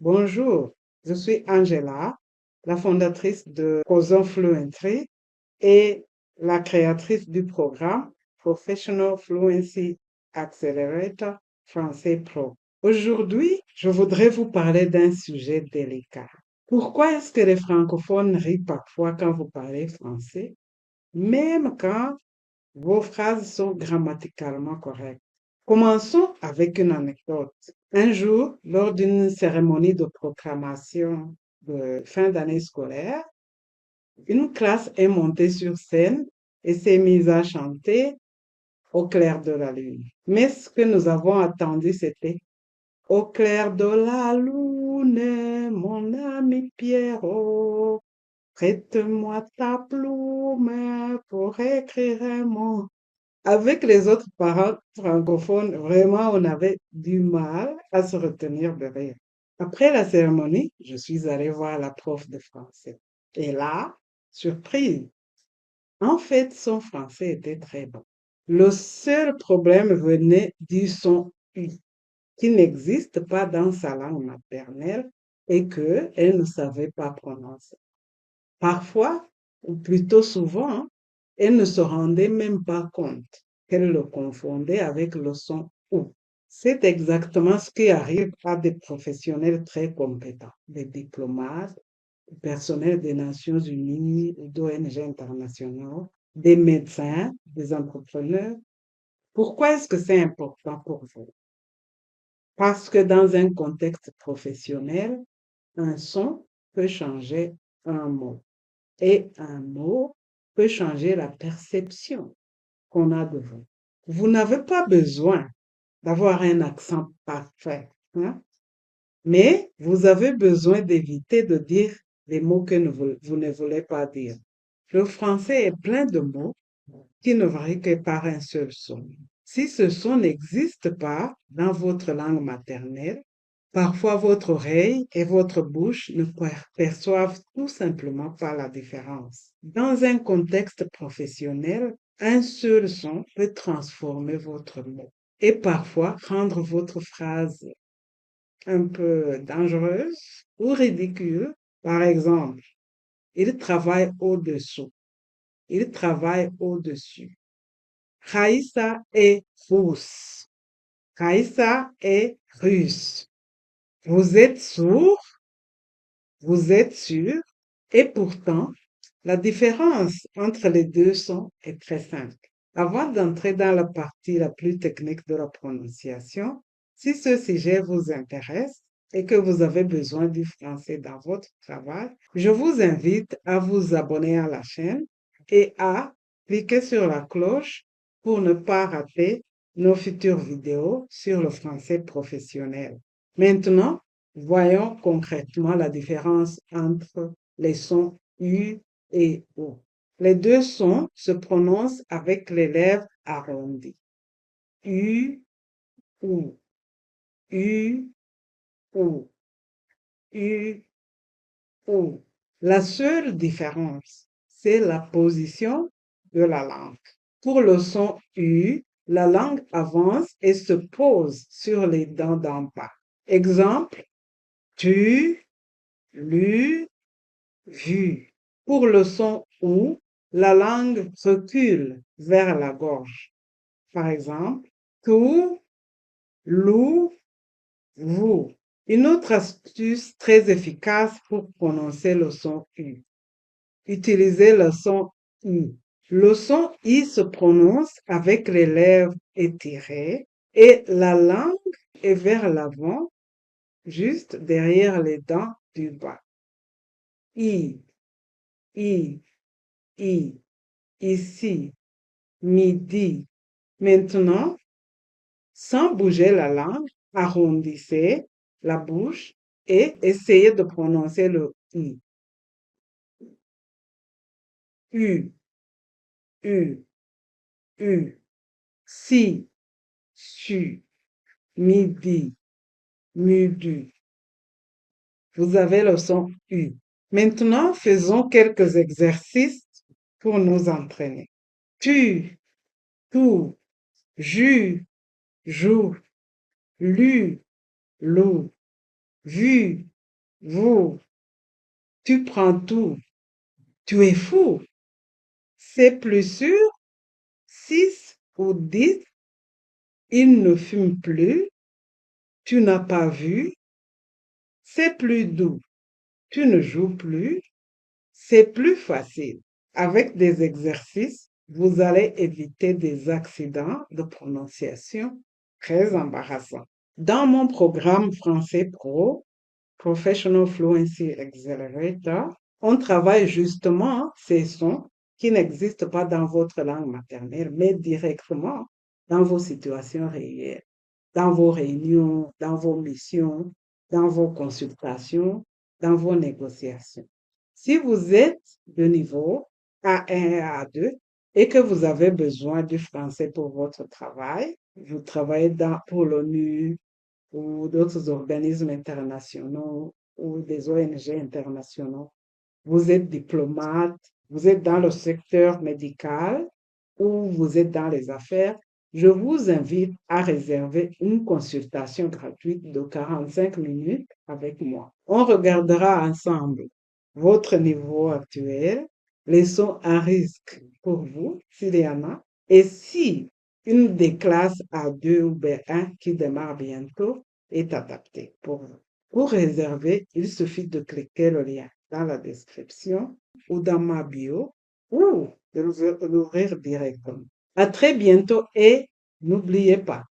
Bonjour, je suis Angela, la fondatrice de Causons Fluentry et la créatrice du programme Professional Fluency Accelerator Français Pro. Aujourd'hui, je voudrais vous parler d'un sujet délicat. Pourquoi est-ce que les francophones rient parfois quand vous parlez français, même quand vos phrases sont grammaticalement correctes? Commençons avec une anecdote. Un jour, lors d'une cérémonie de proclamation de fin d'année scolaire, une classe est montée sur scène et s'est mise à chanter au clair de la lune. Mais ce que nous avons attendu, c'était au clair de la lune, mon ami Pierrot, prête-moi ta plume pour écrire un mot. Avec les autres parents francophones, vraiment, on avait du mal à se retenir de rire. Après la cérémonie, je suis allée voir la prof de français. Et là, surprise, en fait, son français était très bon. Le seul problème venait du son U, qui n'existe pas dans sa langue maternelle et qu'elle ne savait pas prononcer. Parfois, ou plutôt souvent, elle ne se rendait même pas compte qu'elle le confondait avec le son ou. C'est exactement ce qui arrive à des professionnels très compétents, des diplomates, des personnels des Nations Unies ou d'ONG internationaux, des médecins, des entrepreneurs. Pourquoi est-ce que c'est important pour vous? Parce que dans un contexte professionnel, un son peut changer un mot. Et un mot peut changer la perception qu'on a de vous. Vous n'avez pas besoin d'avoir un accent parfait, hein, mais vous avez besoin d'éviter de dire des mots que vous ne voulez pas dire. Le français est plein de mots qui ne varient que par un seul son. Si ce son n'existe pas dans votre langue maternelle, parfois votre oreille et votre bouche ne perçoivent tout simplement pas la différence. Dans un contexte professionnel, un seul son peut transformer votre mot et parfois rendre votre phrase un peu dangereuse ou ridicule. Par exemple, il travaille au-dessous, il travaille au-dessus. Raïssa est rousse. Raïssa est russe. Vous êtes sourd, vous êtes sûr, et pourtant, la différence entre les deux sons est très simple. Avant d'entrer dans la partie la plus technique de la prononciation, si ce sujet vous intéresse et que vous avez besoin du français dans votre travail, je vous invite à vous abonner à la chaîne et à cliquer sur la cloche pour ne pas rater nos futures vidéos sur le français professionnel. Maintenant, voyons concrètement la différence entre les sons U et O. Les deux sons se prononcent avec les lèvres arrondies. U, ou, U, ou, U, ou. La seule différence, c'est la position de la langue. Pour le son U, la langue avance et se pose sur les dents d'en bas. Exemple, tu, lu, vu. Pour le son OU, la langue recule vers la gorge. Par exemple, tout, lou, vous. Une autre astuce très efficace pour prononcer le son U. Utilisez le son I. Le son I se prononce avec les lèvres étirées et la langue est vers l'avant, juste derrière les dents du bas. I, I, I. Ici, midi. Maintenant, sans bouger la langue, arrondissez la bouche et essayez de prononcer le I. U, U, U. Si, su, midi, mudu. Vous avez le son U. Maintenant, faisons quelques exercices pour nous entraîner. Tu, tout, ju, joue, lu, loup, vu, Vous, tu prends tout. Tu es fou. C'est plus sûr. 6 ou 10. Il ne fume plus. Tu n'as pas vu. C'est plus doux. Tu ne joues plus. C'est plus facile. Avec des exercices, vous allez éviter des accidents de prononciation très embarrassants. Dans mon programme Français Pro, Professional Fluency Accelerator, on travaille justement ces sons qui n'existent pas dans votre langue maternelle, mais directement dans vos situations réelles, dans vos réunions, dans vos missions, dans vos consultations, dans vos négociations. Si vous êtes de niveau A1 et A2 et que vous avez besoin du français pour votre travail, vous travaillez pour l'ONU, ou d'autres organismes internationaux ou des ONG internationaux. Vous êtes diplomate, vous êtes dans le secteur médical ou vous êtes dans les affaires. Je vous invite à réserver une consultation gratuite de 45 minutes avec moi. On regardera ensemble votre niveau actuel, les sons à risque pour vous, s'il y en a, et si une des classes A2 ou B1 qui démarre bientôt est adaptée pour vous. Pour réserver, il suffit de cliquer le lien dans la description ou dans ma bio ou de l'ouvrir directement. À très bientôt et n'oubliez pas,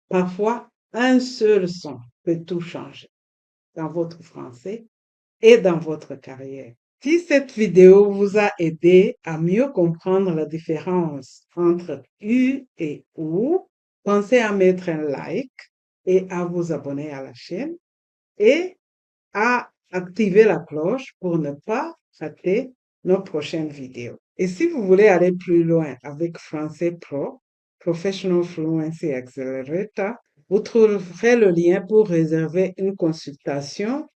parfois un seul son peut tout changer dans votre français et dans votre carrière. Si cette vidéo vous a aidé à mieux comprendre la différence entre U et OU, pensez à mettre un like et à vous abonner à la chaîne et à activer la cloche pour ne pas rater nos prochaines vidéos. Et si vous voulez aller plus loin avec Français Pro, Professional Fluency Accelerator, vous trouverez le lien pour réserver une consultation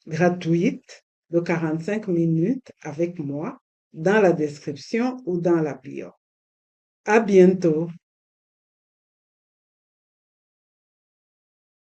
gratuite de 45 minutes avec moi dans la description ou dans la bio. À bientôt!